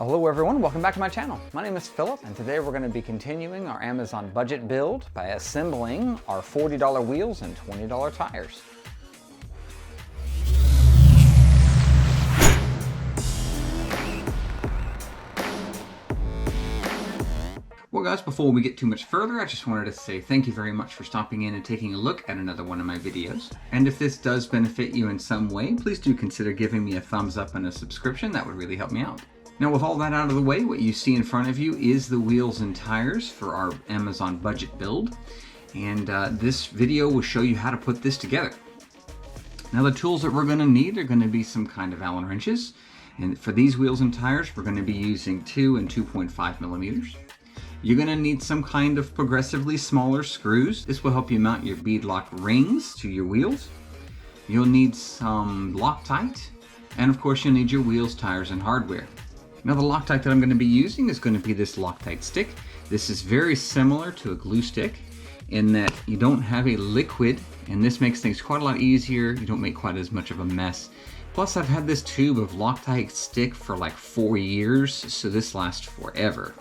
Hello everyone, welcome back to my channel. My name is Philip and today we're going to be continuing our Amazon budget build by assembling our $40 wheels and $20 tires. Well guys, before we get too much further, I just wanted to say thank you very much for stopping in and taking a look at another one of my videos. And if this does benefit you in some way, please do consider giving me a thumbs up and a subscription. That would really help me out. Now with all that out of the way, what you see in front of you is the wheels and tires for our Amazon budget build. And this video will show you how to put this together. Now the tools that we're going to need are going to be some kind of Allen wrenches. And for these wheels and tires, we're going to be using 2 and 2.5 millimeters. You're going to need some kind of progressively smaller screws. This will help you mount your beadlock rings to your wheels. You'll need some Loctite. And of course you'll need your wheels, tires, and hardware. Now the Loctite that I'm going to be using is going to be this Loctite stick. This is very similar to a glue stick in that you don't have a liquid, and this makes things quite a lot easier. You don't make quite as much of a mess. Plus I've had this tube of Loctite stick for like 4 years, so this lasts forever.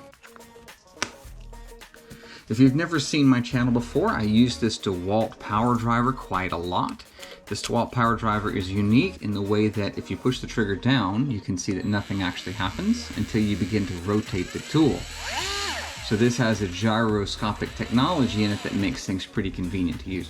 If you've never seen my channel before, I use this DeWalt power driver quite a lot. This DeWalt power driver is unique in the way that if you push the trigger down, you can see that nothing actually happens until you begin to rotate the tool. So this has a gyroscopic technology in it that makes things pretty convenient to use.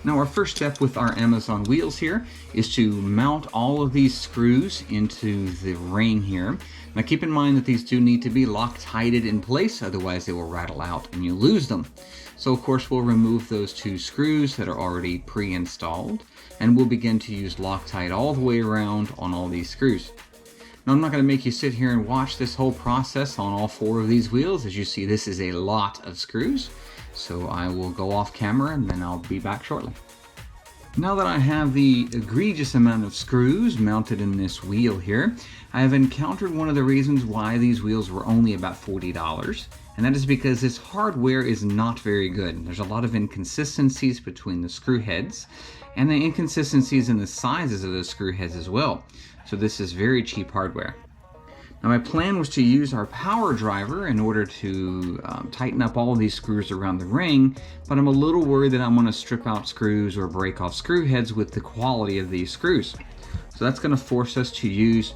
Now our first step with our Amazon wheels here is to mount all of these screws into the ring here. Now keep in mind that these do need to be Loctited in place, otherwise they will rattle out and you lose them. So of course we'll remove those 2 screws that are already pre-installed, and we'll begin to use Loctite all the way around on all these screws. Now I'm not going to make you sit here and watch this whole process on all 4 of these wheels. As you see, this is a lot of screws. So I will go off camera and then I'll be back shortly. Now that I have the egregious amount of screws mounted in this wheel here, I have encountered one of the reasons why these wheels were only about $40. And that is because this hardware is not very good. There's a lot of inconsistencies between the screw heads and the inconsistencies in the sizes of the screw heads as well. So this is very cheap hardware. Now my plan was to use our power driver in order to tighten up all of these screws around the ring, but I'm a little worried that I'm going to strip out screws or break off screw heads with the quality of these screws. So that's going to force us to use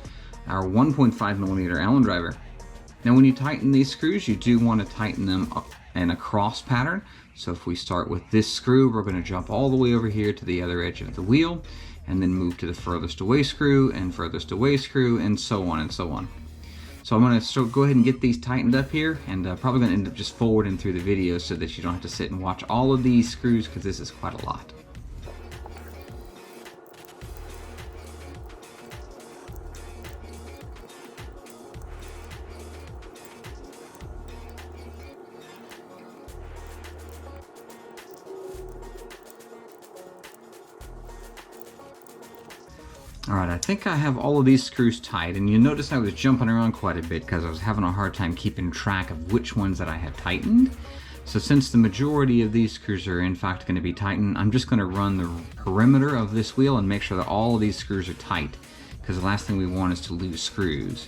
our 1.5 millimeter Allen driver. Now when you tighten these screws, you do want to tighten them up in a cross pattern. So if we start with this screw, we're going to jump all the way over here to the other edge of the wheel, and then move to the furthest away screw and furthest away screw, and so on and so on. So I'm going to go ahead and get these tightened up here, and probably going to end up just forwarding through the video so that you don't have to sit and watch all of these screws, because this is quite a lot. Alright, I think I have all of these screws tight, and you notice I was jumping around quite a bit because I was having a hard time keeping track of which ones that I had tightened. So since the majority of these screws are in fact going to be tightened, I'm just going to run the perimeter of this wheel and make sure that all of these screws are tight, because the last thing we want is to lose screws.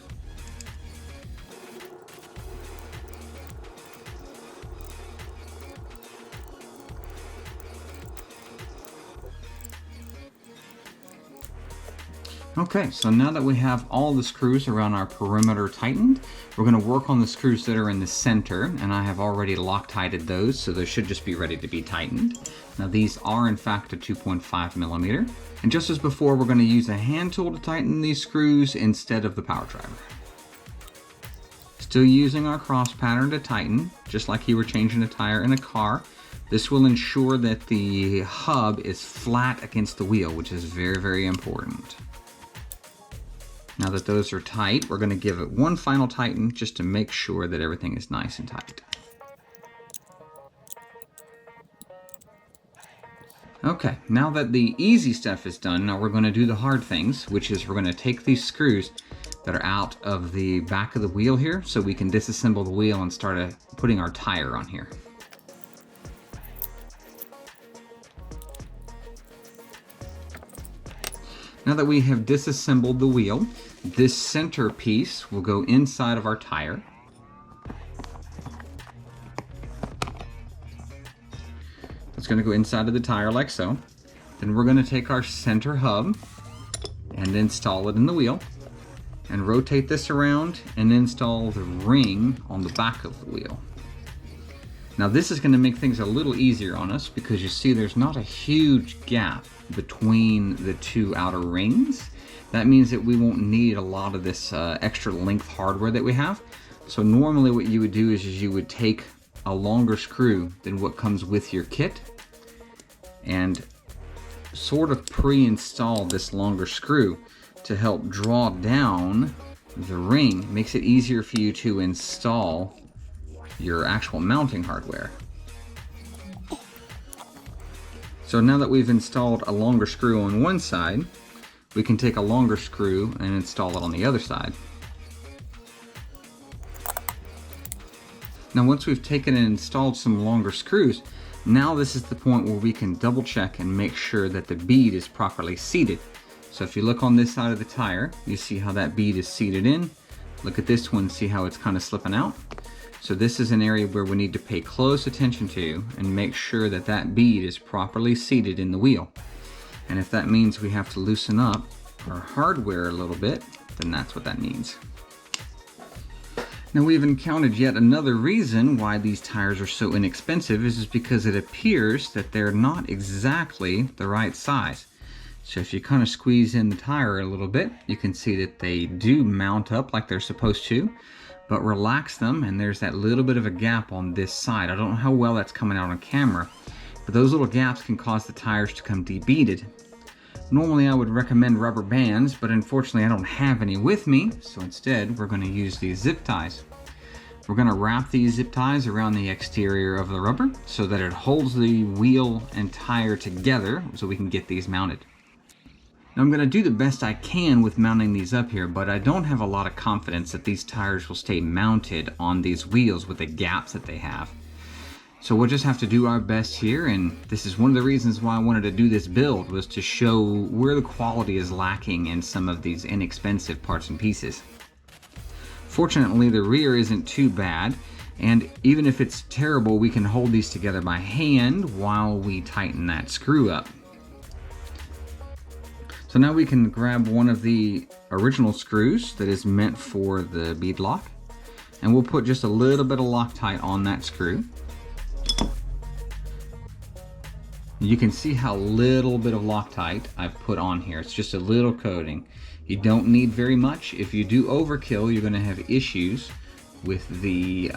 Okay, so now that we have all the screws around our perimeter tightened, we're going to work on the screws that are in the center, and I have already Loctited those, so they should just be ready to be tightened. Now these are in fact a 2.5 millimeter, and just as before, we're going to use a hand tool to tighten these screws instead of the power driver. Still using our cross pattern to tighten, just like you were changing a tire in a car. This will ensure that the hub is flat against the wheel, which is very, very important. Now that those are tight, we're going to give it one final tighten just to make sure that everything is nice and tight. Okay, now that the easy stuff is done, now we're going to do the hard things, which is we're going to take these screws that are out of the back of the wheel here so we can disassemble the wheel and start putting our tire on here. Now that we have disassembled the wheel, This center piece will go inside of our tire. It's going to go inside of the tire like so. Then we're going to take our center hub and install it in the wheel, and rotate this around and install the ring on the back of the wheel. Now this is going to make things a little easier on us because you see there's not a huge gap between the two outer rings. That means that we won't need a lot of this extra length hardware that we have. So normally what you would do is you would take a longer screw than what comes with your kit and sort of pre-install this longer screw to help draw down the ring. Makes it easier for you to install your actual mounting hardware. So now that we've installed a longer screw on one side, we can take a longer screw and install it on the other side. Now once we've taken and installed some longer screws, now this is the point where we can double check and make sure that the bead is properly seated. So if you look on this side of the tire, you see how that bead is seated in. Look at this one, see how it's kind of slipping out. So this is an area where we need to pay close attention to and make sure that that bead is properly seated in the wheel. And if that means we have to loosen up our hardware a little bit, then that's what that means. Now we've encountered yet another reason why these tires are so inexpensive is because it appears that they're not exactly the right size. So if you kind of squeeze in the tire a little bit, you can see that they do mount up like they're supposed to, but relax them and there's that little bit of a gap on this side. I don't know how well that's coming out on camera, but those little gaps can cause the tires to come debeaded. Normally I would recommend rubber bands, but unfortunately I don't have any with me, so instead we're going to use these zip ties. We're going to wrap these zip ties around the exterior of the rubber so that it holds the wheel and tire together so we can get these mounted. Now I'm going to do the best I can with mounting these up here, but I don't have a lot of confidence that these tires will stay mounted on these wheels with the gaps that they have. So we'll just have to do our best here, and this is one of the reasons why I wanted to do this build, was to show where the quality is lacking in some of these inexpensive parts and pieces. Fortunately, the rear isn't too bad, and even if it's terrible, we can hold these together by hand while we tighten that screw up. So now we can grab one of the original screws that is meant for the bead lock, and we'll put just a little bit of Loctite on that screw. You can see how little bit of Loctite I've put on here. It's just a little coating. You don't need very much. If you do overkill, you're going to have issues with the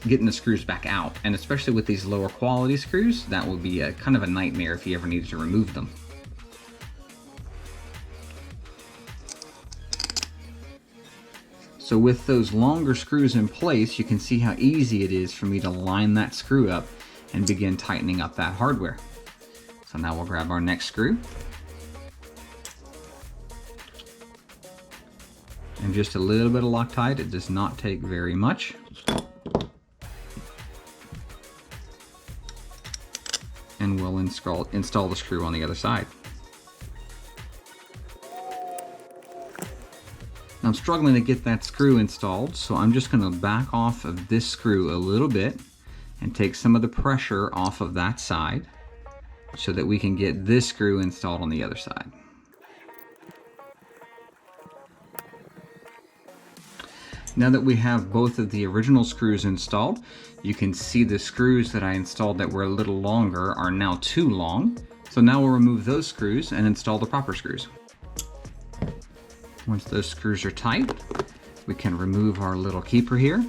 getting the screws back out, and especially with these lower quality screws, that will be a kind of a nightmare if you ever needed to remove them. So with those longer screws in place, you can see how easy it is for me to line that screw up and begin tightening up that hardware. So now we'll grab our next screw. And just a little bit of Loctite, it does not take very much. And we'll install the screw on the other side. Now I'm struggling to get that screw installed, so I'm just going to back off of this screw a little bit and take some of the pressure off of that side so that we can get this screw installed on the other side. Now that we have both of the original screws installed, you can see the screws that I installed that were a little longer are now too long. So now we'll remove those screws and install the proper screws. Once those screws are tight, we can remove our little keeper here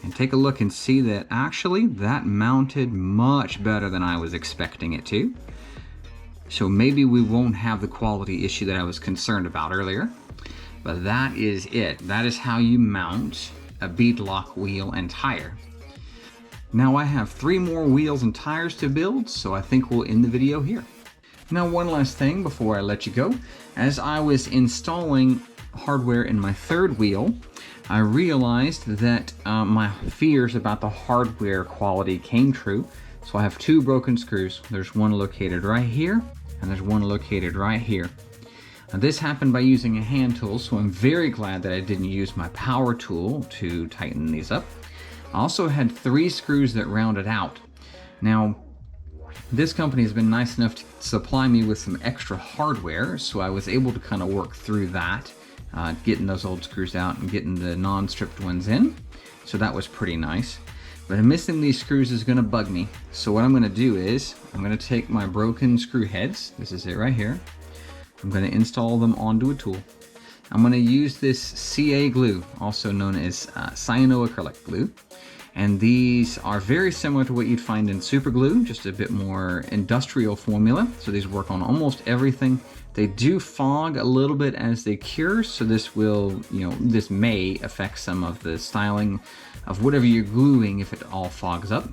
and take a look and see that actually that mounted much better than I was expecting it to. So maybe we won't have the quality issue that I was concerned about earlier, but that is it. That is how you mount a bead lock wheel and tire. Now I have 3 more wheels and tires to build, so I think we'll end the video here. Now one last thing before I let you go. As I was installing hardware in my 3rd wheel, I realized that my fears about the hardware quality came true. So I have 2 broken screws. There's one located right here, and there's one located right here. Now this happened by using a hand tool, so I'm very glad that I didn't use my power tool to tighten these up. I also had 3 screws that rounded out. Now, this company has been nice enough to supply me with some extra hardware, so I was able to kind of work through that, getting those old screws out and getting the non-stripped ones in. So that was pretty nice. But missing these screws is going to bug me. So what I'm going to do is, I'm going to take my broken screw heads, this is it right here, I'm going to install them onto a tool. I'm going to use this CA glue, also known as cyanoacrylic glue. And these are very similar to what you'd find in super glue, just a bit more industrial formula. So these work on almost everything. They do fog a little bit as they cure, so this will, this may affect some of the styling of whatever you're gluing if it all fogs up.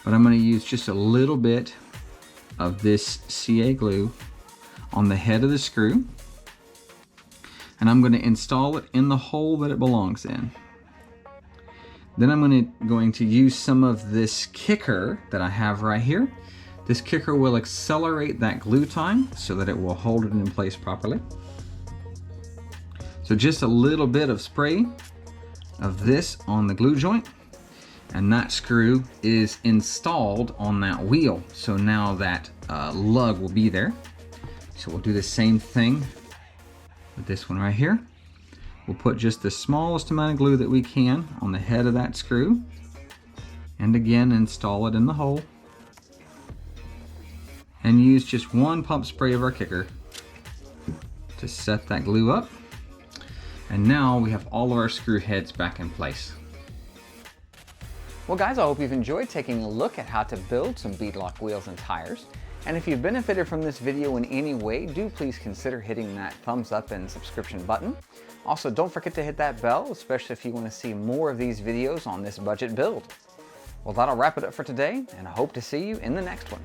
But I'm going to use just a little bit of this CA glue on the head of the screw, and I'm going to install it in the hole that it belongs in. Then I'm going to use some of this kicker that I have right here. This kicker will accelerate that glue time so that it will hold it in place properly. So just a little bit of spray of this on the glue joint, and that screw is installed on that wheel. So now that lug will be there. So we'll do the same thing with this one right here. We'll put just the smallest amount of glue that we can on the head of that screw, and again install it in the hole, and use just 1 pump spray of our kicker to set that glue up. And now we have all of our screw heads back in place. Well guys, I hope you've enjoyed taking a look at how to build some beadlock wheels and tires. And if you've benefited from this video in any way, do please consider hitting that thumbs up and subscription button. Also, don't forget to hit that bell, especially if you want to see more of these videos on this budget build. Well, that'll wrap it up for today, and I hope to see you in the next one.